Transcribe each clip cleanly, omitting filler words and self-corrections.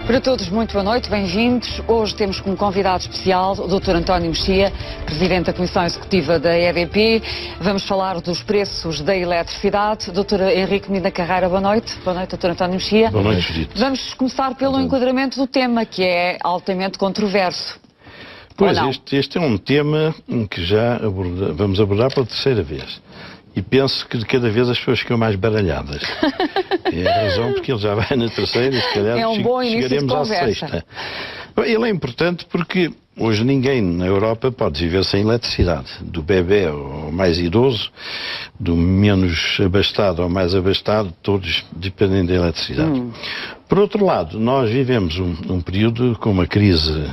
Para todos, muito boa noite, bem-vindos. Hoje temos como convidado especial o Dr. António Mexia, Presidente da Comissão Executiva da EDP. Vamos falar dos preços da eletricidade. Dr. Henrique Medina Carreira, boa noite. Boa noite, Dr. António Mexia. Boa noite, Judite. Vamos começar pelo enquadramento do tema, que é altamente controverso. Pois, este é um tema que já vamos abordar pela terceira vez. E penso que de cada vez as pessoas ficam mais baralhadas. É a razão porque ele já vai na terceira e se calhar é um bom chegaremos à sexta. Ele é importante porque hoje ninguém na Europa pode viver sem eletricidade. Do bebê ao mais idoso, do menos abastado ao mais abastado, todos dependem da eletricidade. Por outro lado, nós vivemos um período com uma crise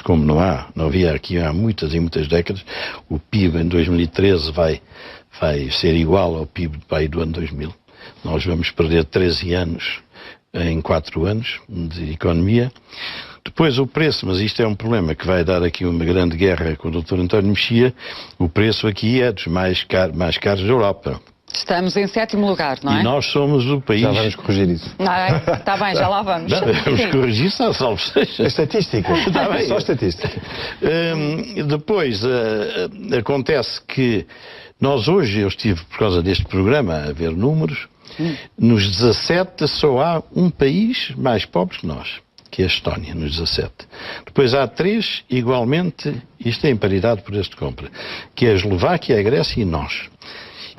como não havia aqui há muitas e muitas décadas. O PIB em 2013 vai ser igual ao PIB do ano 2000. Nós vamos perder 13 anos em 4 anos de economia. Depois o preço, mas isto é um problema que vai dar aqui uma grande guerra com o Dr. António Mexia. O preço aqui é dos mais caros da Europa. Estamos em 7º lugar, não é? E nós somos o país... Já vamos corrigir isso. Está bem, já lá vamos. Vamos corrigir, salvo seja. A estatística. Está bem. Só estatística. Depois, acontece que nós hoje, eu estive por causa deste programa a ver números, nos 17 só há um país mais pobre que nós, que é a Estónia, nos 17. Depois há 3 igualmente, isto é em paridade por este compra, que é a Eslováquia, a Grécia e nós.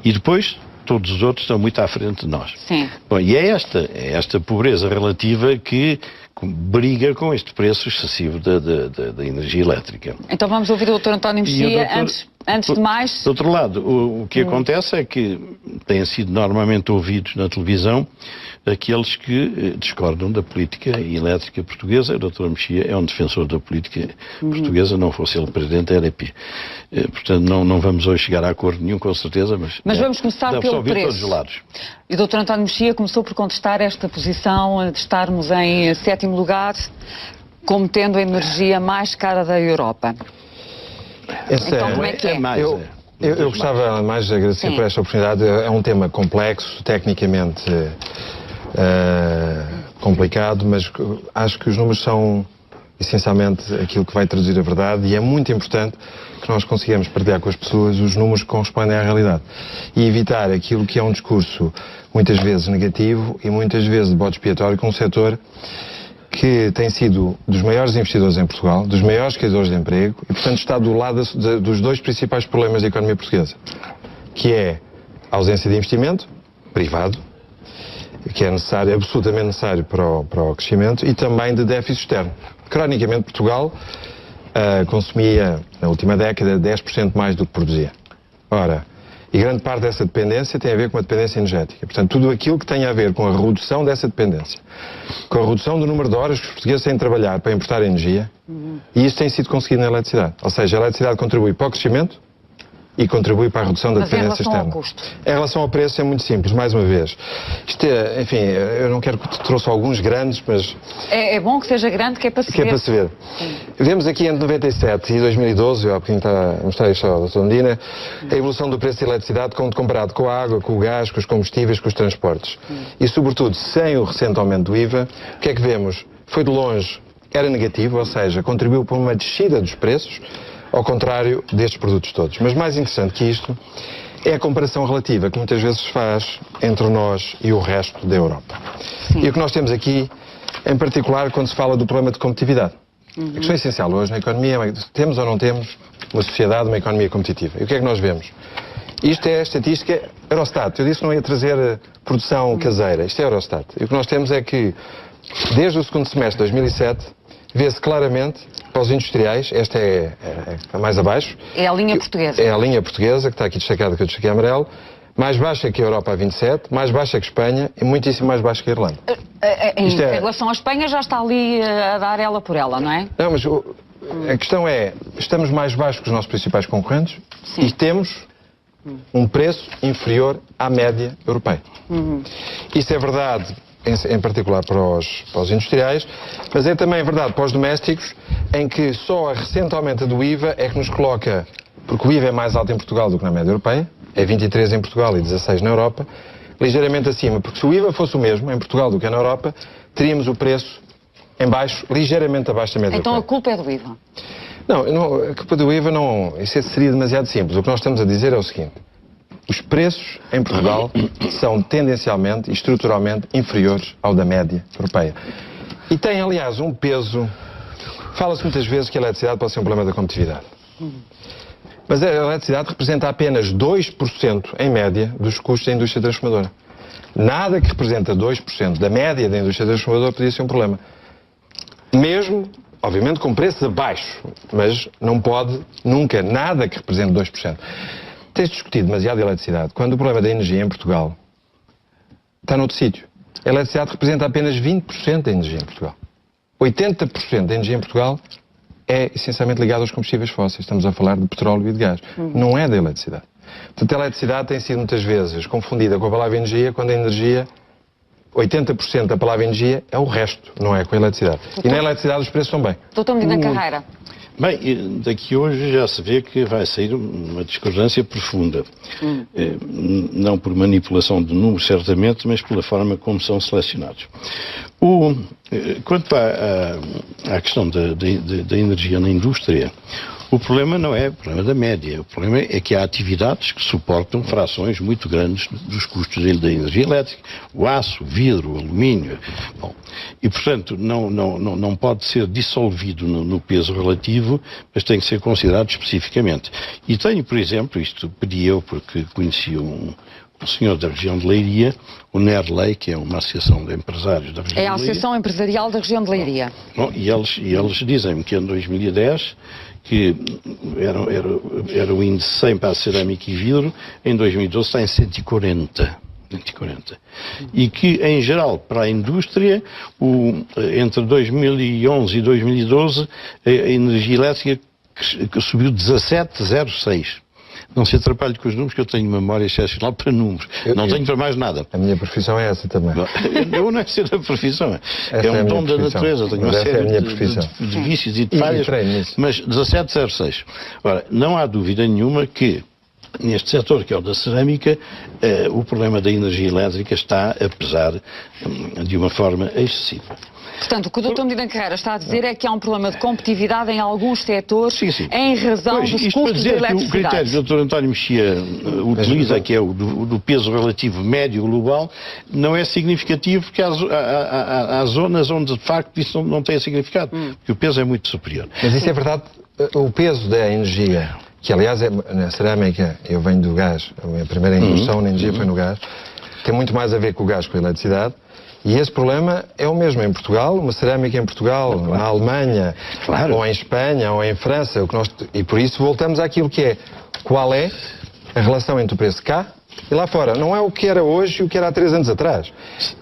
E depois todos os outros estão muito à frente de nós. Sim. Bom, e é esta pobreza relativa que briga com este preço excessivo da energia elétrica. Então vamos ouvir o Dr. António Mexia, antes de mais... Do outro lado, o que acontece é que têm sido normalmente ouvidos na televisão aqueles que discordam da política elétrica portuguesa. O Dr. Mexia é um defensor da política portuguesa, não fosse ele presidente da EDP. Portanto, não vamos hoje chegar a acordo nenhum, com certeza, mas vamos começar pelo preço. Todos os lados. E o Dr. António Mexia começou por contestar esta posição de estarmos em 7º lugar, como tendo a energia mais cara da Europa. Então, como é que é? Eu gostava mais de agradecer por esta oportunidade. É um tema complexo, tecnicamente complicado, mas acho que os números são essencialmente aquilo que vai traduzir a verdade e é muito importante que nós consigamos partilhar com as pessoas os números que correspondem à realidade e evitar aquilo que é um discurso muitas vezes negativo e muitas vezes de bode expiatório com um setor que tem sido dos maiores investidores em Portugal, dos maiores criadores de emprego e, portanto, está do lado dos 2 principais problemas da economia portuguesa, que é a ausência de investimento privado, que é necessário, absolutamente necessário para o crescimento, e também de déficit externo. Cronicamente, Portugal consumia, na última década, 10% mais do que produzia. Ora, e grande parte dessa dependência tem a ver com a dependência energética. Portanto, tudo aquilo que tem a ver com a redução dessa dependência, com a redução do número de horas que os portugueses têm de trabalhar para importar energia, e isso tem sido conseguido na eletricidade. Ou seja, a eletricidade contribui para o crescimento e contribui para a redução da dependência externa. Em relação ao custo? Em relação ao preço é muito simples, mais uma vez. Isto é, enfim, eu não quero que te trouxe alguns grandes, mas... É bom que seja grande, que é para se ver. Que é para se ver. Vemos aqui entre 97 e 2012, eu há bocadinho está a mostrar isto ao Dr. Medina, a evolução do preço da eletricidade comparado com a água, com o gás, com os combustíveis, com os transportes. E, sobretudo, sem o recente aumento do IVA, o que é que vemos? Foi de longe, era negativo, ou seja, contribuiu para uma descida dos preços, ao contrário destes produtos todos. Mas mais interessante que isto é a comparação relativa que muitas vezes se faz entre nós e o resto da Europa. E o que nós temos aqui, em particular, quando se fala do problema de competitividade. A questão essencial hoje na economia é temos ou não temos uma sociedade, uma economia competitiva. E o que é que nós vemos? Isto é a estatística Eurostat. Eu disse que não ia trazer produção caseira. Isto é Eurostat. E o que nós temos é que, desde o segundo semestre de 2007, vê-se claramente, para os industriais, esta é mais abaixo. É a linha portuguesa. É a linha portuguesa, que está aqui destacada, que eu destaquei amarelo, mais baixa que a Europa a 27, mais baixa que a Espanha e muitíssimo mais baixa que a Irlanda. Em relação à Espanha já está ali a dar ela por ela, não é? Não, mas a questão é, estamos mais baixos que os nossos principais concorrentes e temos um preço inferior à média europeia. Isso é verdade em particular para os industriais, mas é também verdade para os domésticos, em que só a recente aumento do IVA é que nos coloca, porque o IVA é mais alto em Portugal do que na média europeia, é 23 em Portugal e 16 na Europa, ligeiramente acima, porque se o IVA fosse o mesmo em Portugal do que na Europa, teríamos o preço em baixo, ligeiramente abaixo da média Então a europeia. culpa é do IVA. Não, a culpa do IVA não... Isso seria demasiado simples. O que nós estamos a dizer é o seguinte. Os preços em Portugal são tendencialmente e estruturalmente inferiores ao da média europeia. E tem, aliás, um peso... Fala-se muitas vezes que a eletricidade pode ser um problema da competitividade. Mas a eletricidade representa apenas 2%, em média, dos custos da indústria transformadora. Nada que representa 2% da média da indústria transformadora podia ser um problema. Mesmo, obviamente, com preços abaixo, mas não pode nunca, nada que represente 2%. Tens discutido demasiado a eletricidade, quando o problema da energia em Portugal está noutro sítio. A eletricidade representa apenas 20% da energia em Portugal. 80% da energia em Portugal é essencialmente ligada aos combustíveis fósseis. Estamos a falar de petróleo e de gás. Não é da eletricidade. Portanto, a eletricidade tem sido muitas vezes confundida com a palavra energia, quando a energia, 80% da palavra energia é o resto, não é com a eletricidade. E na eletricidade os preços são bem. Doutor Medina Carreira. Bem, daqui hoje já se vê que vai sair uma discordância profunda. Não por manipulação de números, certamente, mas pela forma como são selecionados. Quanto à questão da energia na indústria, o problema não é o problema da média. O problema é que há atividades que suportam frações muito grandes dos custos da energia elétrica. O aço, o vidro, o alumínio. Bom, e, portanto, não pode ser dissolvido no peso relativo, mas tem que ser considerado especificamente. E tenho, por exemplo, isto pedi eu porque conheci um senhor da região de Leiria, o NERLEI, que é uma associação de empresários da região de Leiria. É a Associação Empresarial da região de Leiria. Bom, e eles dizem-me que em 2010... que era o índice 100 para a cerâmica e vidro, em 2012 está em 140. E que, em geral, para a indústria, entre 2011 e 2012, a energia elétrica que subiu 17,06. Não se atrapalhe com os números, que eu tenho memória excepcional para números. Não tenho para mais nada. A minha profissão é essa também. Eu não é ser a profissão. Essa é um dom da natureza. Tenho uma série de vícios e de falhas. Mas 17,06. Ora, não há dúvida nenhuma que neste setor, que é o da cerâmica, o problema da energia elétrica está a pesar de uma forma excessiva. Portanto, o que o Dr. Medina Carreira está a dizer é que há um problema de competitividade em alguns setores em razão dos custos da eletricidade. O critério que o Dr. António Mexia utiliza, que é o do peso relativo médio global, não é significativo porque há zonas onde de facto isso não tem significado, porque o peso é muito superior. Mas isso é verdade, o peso da energia, que aliás é na cerâmica, eu venho do gás, a minha primeira introdução na energia foi no gás, tem muito mais a ver com o gás que com a eletricidade. E esse problema é o mesmo em Portugal, uma cerâmica em Portugal, na Alemanha, ou em Espanha, ou em França. E por isso voltamos àquilo que é, qual é a relação entre o preço cá e lá fora. Não é o que era hoje e o que era há 3 anos atrás.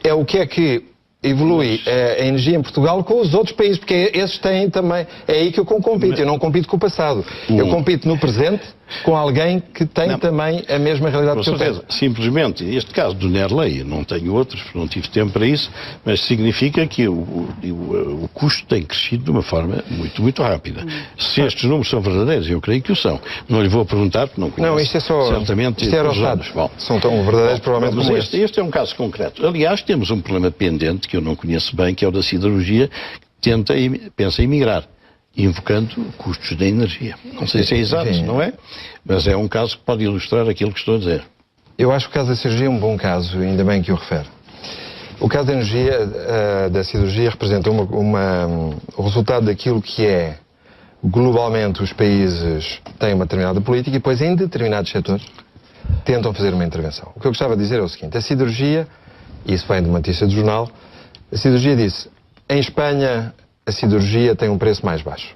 É o que é que evolui a energia em Portugal com os outros países, porque esses têm também... É aí que eu compito, eu não compito com o passado. Eu compito no presente com alguém que tem também a mesma realidade que eu tenho. Simplesmente, este caso do NERLEI, não tenho outros, porque não tive tempo para isso, mas significa que o custo tem crescido de uma forma muito, muito rápida. Se estes números são verdadeiros, eu creio que o são. Não lhe vou perguntar, porque não conheço. Não, isto é só... Certamente, isto é Eurostat. São tão verdadeiros, provavelmente, como este é um caso concreto. Aliás, temos um problema pendente, que eu não conheço bem, que é o da siderurgia, que pensa em migrar, invocando custos da energia. Não sei se é exato, não é? Mas é um caso que pode ilustrar aquilo que estou a dizer. Eu acho que o caso da cirurgia é um bom caso, ainda bem que o refere. O caso da energia, da cirurgia, representa o resultado daquilo que é, globalmente, os países têm uma determinada política e depois, em determinados setores, tentam fazer uma intervenção. O que eu gostava de dizer é o seguinte, a cirurgia, e isso vem de uma notícia do jornal, a cirurgia disse, em Espanha, a cirurgia tem um preço mais baixo.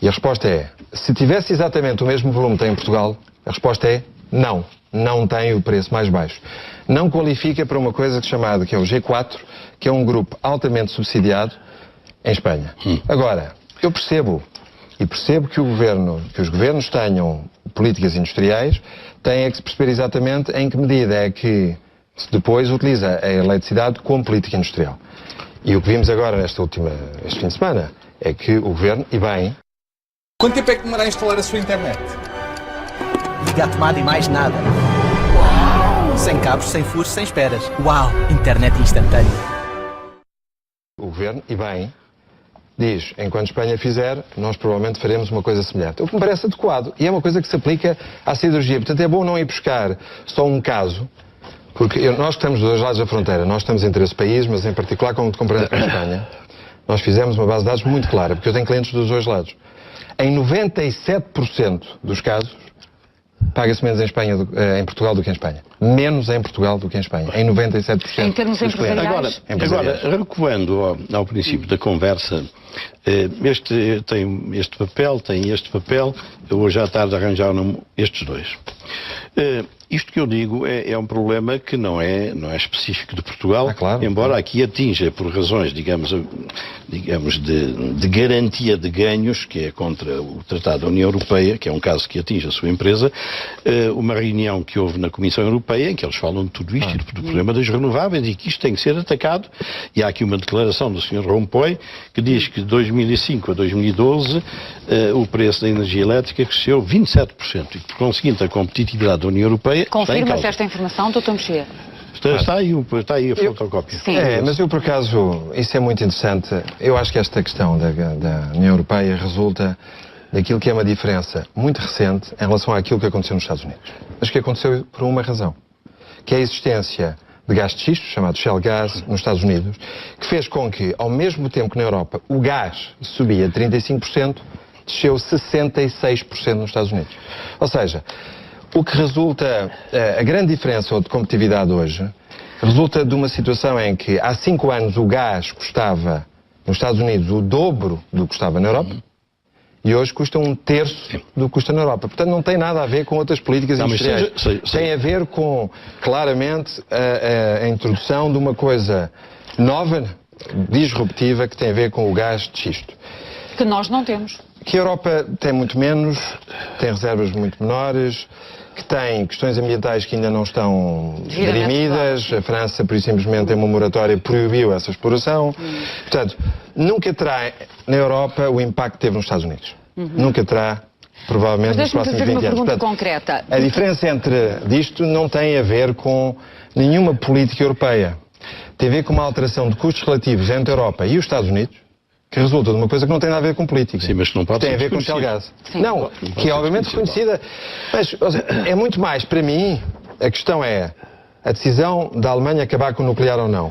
E a resposta é, se tivesse exatamente o mesmo volume que tem em Portugal, a resposta é não, não tem o preço mais baixo. Não qualifica para uma coisa chamada, que é o G4, que é um grupo altamente subsidiado em Espanha. Agora, eu percebo que os governos tenham políticas industriais, têm que se perceber exatamente em que medida é que se depois utiliza a eletricidade como política industrial. E o que vimos agora este fim de semana é que o governo, e bem... Quanto tempo é que demora a instalar a sua internet? Liga a tomada e mais nada. Uau! Sem cabos, sem furos, sem esperas. Uau! Internet instantânea. O governo, e bem, diz, enquanto Espanha fizer, nós provavelmente faremos uma coisa semelhante. O que me parece adequado. E é uma coisa que se aplica à siderurgia. Portanto, é bom não ir buscar só um caso, porque nós estamos dos dois lados da fronteira. Nós estamos entre esse país, mas em particular, como comparando com a Espanha, nós fizemos uma base de dados muito clara, porque eu tenho clientes dos dois lados. Em 97% dos casos, paga-se menos em Portugal do que em Espanha. Menos em Portugal do que em Espanha. Em 97%. Em termos empresariais? Agora, recuando ao princípio da conversa, este tem este papel, eu hoje à tarde arranjaram estes dois. Isto que eu digo é um problema que não é específico de Portugal, claro, embora aqui atinja por razões, digamos de garantia de ganhos, que é contra o Tratado da União Europeia, que é um caso que atinge a sua empresa, uma reunião que houve na Comissão Europeia em que eles falam de tudo isto e do problema das renováveis e que isto tem que ser atacado. E há aqui uma declaração do Sr. Rompuy que diz que de 2005 a 2012 o preço da energia elétrica cresceu 27% e, por conseguinte, a competitividade da União Europeia. Confirma-se esta informação, Dr. Mexia? Está aí a fotocópia. Sim. Mas eu, por acaso, isso é muito interessante. Eu acho que esta questão da União Europeia resulta daquilo que é uma diferença muito recente em relação àquilo que aconteceu nos Estados Unidos. Mas que aconteceu por uma razão, que é a existência de gás de xisto, chamado Shell Gas, nos Estados Unidos, que fez com que, ao mesmo tempo que na Europa o gás subia 35%, desceu 66% nos Estados Unidos. Ou seja, o que resulta, a grande diferença de competitividade hoje, resulta de uma situação em que há 5 anos o gás custava nos Estados Unidos o dobro do que custava na Europa e hoje custa 1/3 do que custa na Europa. Portanto, não tem nada a ver com outras políticas industriais. Tem a ver com, claramente, a introdução de uma coisa nova, disruptiva, que tem a ver com o gás de xisto. Que nós não temos. Que a Europa tem muito menos, tem reservas muito menores, que tem questões ambientais que ainda não estão dirimidas. A França, por isso, simplesmente tem uma moratória, proibiu essa exploração. Portanto, nunca terá na Europa o impacto que teve nos Estados Unidos. Nunca terá, provavelmente, nos próximos 20 anos. Deixa-me fazer uma pergunta Portanto, concreta. a diferença disto não tem a ver com nenhuma política europeia. Tem a ver com uma alteração de custos relativos entre a Europa e os Estados Unidos, que resulta de uma coisa que não tem nada a ver com política. Sim, mas que não pode tem a ser ver com o Shell Gas. Não, que é obviamente reconhecida. Mas é muito mais, para mim, a questão é a decisão da Alemanha acabar com o nuclear ou não.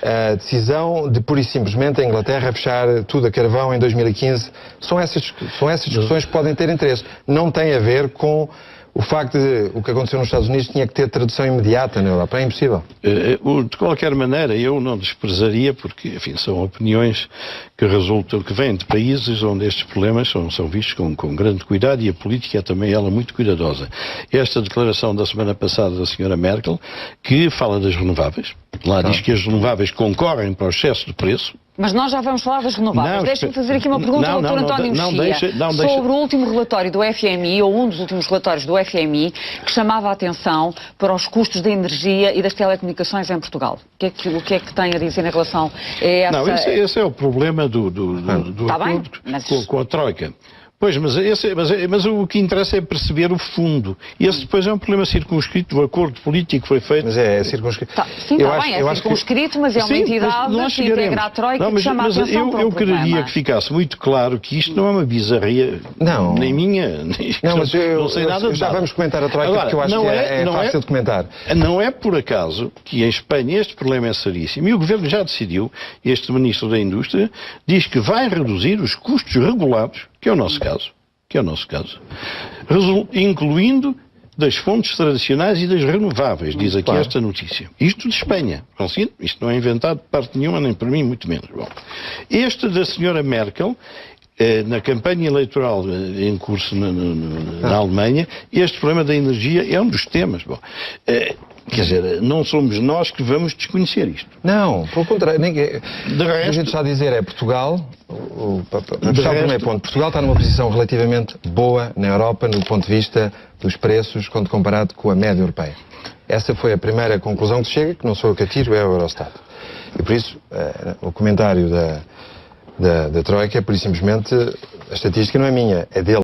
A decisão de, pura e simplesmente, a Inglaterra fechar tudo a carvão em 2015. São essas discussões que podem ter interesse. Não tem a ver com o facto de o que aconteceu nos Estados Unidos tinha que ter tradução imediata na Europa. É impossível. De qualquer maneira, eu não desprezaria, porque, enfim, são opiniões que resultam, que vêm de países onde estes problemas são vistos com grande cuidado e a política é também ela muito cuidadosa. Esta declaração da semana passada da Sra. Merkel, que fala das renováveis, lá diz que as renováveis concorrem para o excesso de preço. Mas nós já vamos falar das renováveis. Deixe-me fazer aqui uma pergunta ao Dr. António Mexia sobre o último relatório do FMI, ou um dos últimos relatórios do FMI, que chamava a atenção para os custos da energia e das telecomunicações em Portugal. O que é que tem a dizer em relação a essa... Não, esse é o problema do acordo com a Troika. Pois, mas o que interessa é perceber o fundo. E esse depois é um problema circunscrito do acordo político que foi feito. Mas é circunscrito. Sim, está bem, é circunscrito, mas é uma entidade que integra a Troika que chama a atenção para o problema. Eu queria que ficasse muito claro que isto não é uma bizarria, nem minha, não sei nada de já vamos comentar a Troika. Agora, porque eu acho que é fácil de comentar. Não é por acaso que em Espanha este problema é seríssimo e o Governo já decidiu, este Ministro da Indústria, diz que vai reduzir os custos regulados, que é o nosso caso, incluindo das fontes tradicionais e das renováveis, diz aqui esta notícia. Isto de Espanha. Isto não é inventado de parte nenhuma, nem por mim, muito menos. Bom, este da Sra. Merkel, na campanha eleitoral em curso na Alemanha, este problema da energia é um dos temas. Bom, quer dizer, não somos nós que vamos desconhecer isto. Não, pelo contrário. A gente está a dizer é Portugal, primeiro ponto, Portugal está numa posição relativamente boa na Europa no ponto de vista dos preços quando comparado com a média europeia. Essa foi a primeira conclusão que se chega, que não sou eu que a tiro, é o Eurostat. E por isso, o comentário da Troika é, por simplesmente, a estatística não é minha, é dele.